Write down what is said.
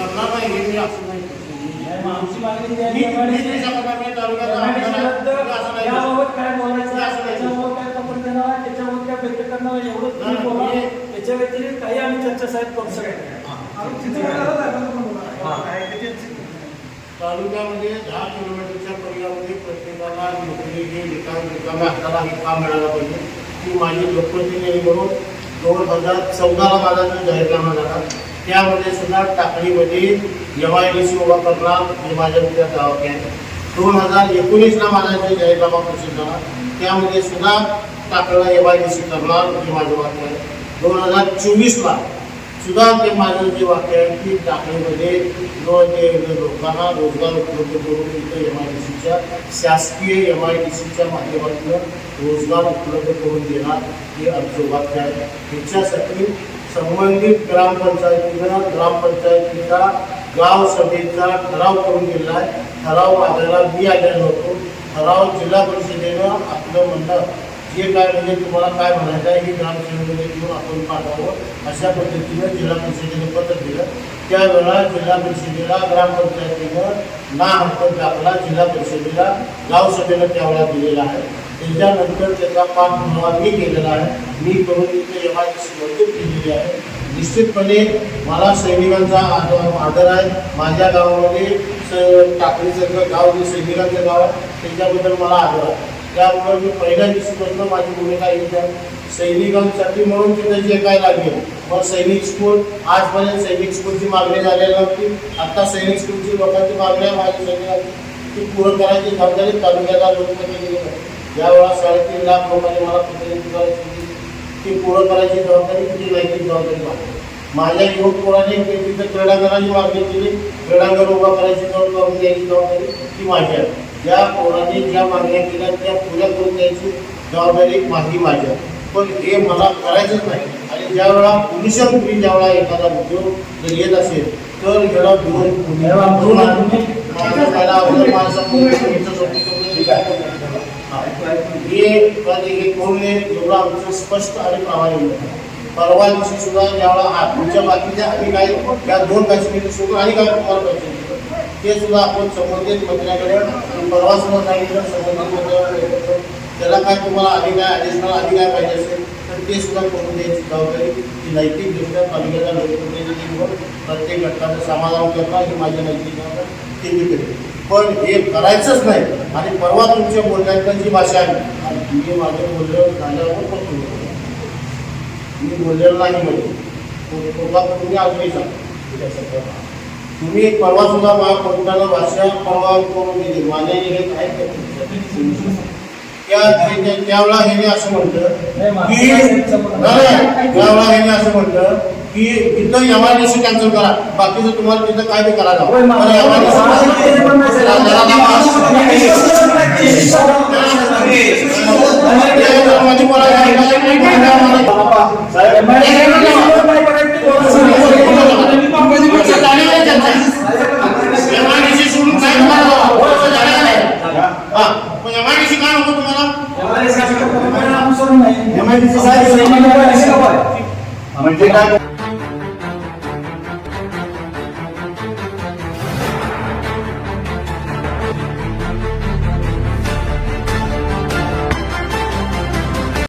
करणार नाही हे मी असं नाही आमची मागणी याबाबत काय बोलायचं त्याच्यावर काय कपडे देणार त्याच्यावर काय व्यक्त करणार एवढं बोला. त्याच्या व्यतिरिक्त काही आम्ही चर्चा साहेब करू शकत तालुक्यामध्ये 10 किलोमीटरच्या परिघामध्ये प्रत्येकाला नोकरी हे रिकाम्या हाताला हे काम मिळालं पाहिजे. ती माझी लोकप्रतिनिधी म्हणून 2014ला माझा जो जाहीरनामा झाला त्यामध्ये सुद्धा टाकळीमध्ये MIDC उभा करणार हे माझ्या त्या गावात आहे. 2019ला माझा जो जाहीरनामा प्रसिद्ध झाला त्यामध्ये सुद्धा टाकळीला MIDC करणार हे माझं वाक्य आहे. 2024ला सुद्धा ते माझं जे वाक्य आहे की टाकळीमध्ये लोकांना रोजगार उपलब्ध करून इथं MIDCच्या शासकीय MIDCच्या माध्यमातून रोजगार उपलब्ध करून देणार हे आमचं वाक्य आहे. ह्याच्यासाठी संबंधित ग्रामपंचायतीचा गाव सभेचा ठराव करून दिला आहे. ठराव मागायला मी आलेलो होतो. ठराव जिल्हा परिषदेनं आपलं म्हणणं जे काय म्हणजे तुम्हाला काय म्हणायचं आहे हे ग्रामसेवेमध्ये घेऊन आपण पाठवावं अशा पद्धतीनं जिल्हा परिषदेनं पत्र दिलं. त्यावेळेला जिल्हा परिषदेला ग्रामपंचायतीनं ना हक्क दाखला जिल्हा परिषदेला गावसभेनं त्यावेळेला दिलेला आहे. त्याच्यानंतर त्याचा पाठपुरावा मी केलेला आहे. मी करून इथे MIDC मंजूर केलेली आहे. निश्चितपणे मला सैनिकांचा आदर आहे. माझ्या गावामध्ये टाकळीसारखं गाव जे सैनिकांचं गाव आहे त्याच्याबद्दल मला आदर आहे. त्यामुळे मी पहिल्या दिवशीपासून माझी भूमिका येत आहे. सैनिकांसाठी म्हणून तिथं जे काय लागेल मग सैनिक स्कूल आजपर्यंत सैनिक स्कूलची मागणी झालेली नव्हती. आत्ता सैनिक स्कूलची लोकांची मागणी आहे माझ्या सैनिकांची ती पूर्ण करायची जबाबदारी तालुक्याला लोकप्रतिनिधी आहे. यावेळा 3.5 लाख लोकांनी मला प्रतिनिधी करायची ती पूर्ण करायची जबाबदारी किती नैतिक जबाबदारी आहे. माझ्या युवक पोराने तिथं क्रीडांगणाची मागणी केली. क्रीडांगण उभा करायची करून द्यायची जबाबदारी ती माझी आहे. ज्या पोरांनी ज्या मागण्या केल्या त्या पुऱ्या करून द्यायची जबाबदारी माझी आहे. पण हे मला करायचंच नाही. आणि ज्यावेळेला पोलिसांपूर्वी ज्यावेळेला एखादा उद्योग जर येत असेल तर ह्याला दोन हे बोलणे एवढं आमचं स्पष्ट आणि प्रामाणिक होतं. परवा दिवशी सुद्धा ज्यावेळेला तुमच्या बाकीच्या अधिकारी त्या 2 काश्मीरी सुद्धा आणि काय तुम्हाला पैसे ते सुद्धा आपण संबंधित मंत्र्याकडे परवा सुद्धा सांगितलं. संबंधित मंत्र्याकडे त्याला काय तुम्हाला अधिकार ॲडिशनल अधिकार पाहिजे असेल तर ते सुद्धा करून द्यायची जबाबदारी ही नैतिकदृष्ट्या तालुक्याच्या लोकप्रतिनिधी म्हणून प्रत्येक घटकाचं समाधान करणं ही माझी नैतिक जबाबदारी ते मी करेन. पण हे करायचंच नाही. आणि परवा तुमच्या बोलण्यात जी भाषा आहे आणि तुम्ही माझं बोलणं झाल्यावर पण मी बोललेलं नाही म्हणजे तुम्ही अजूनही सांगा. तुम्ही परवा सुद्धा माझ्या कोर्टाला भाषा परवा करून दिली मान्य हे काय त्यावेळेला हे असं म्हटलं की त्यावेळेला हे असं म्हटलं की इथं MIDC कॅन्सल करा बाकीचं तुम्हाला तिथं काय ते करा जाऊ. MIDC का नको तुम्हाला MIDC म्हणजे काय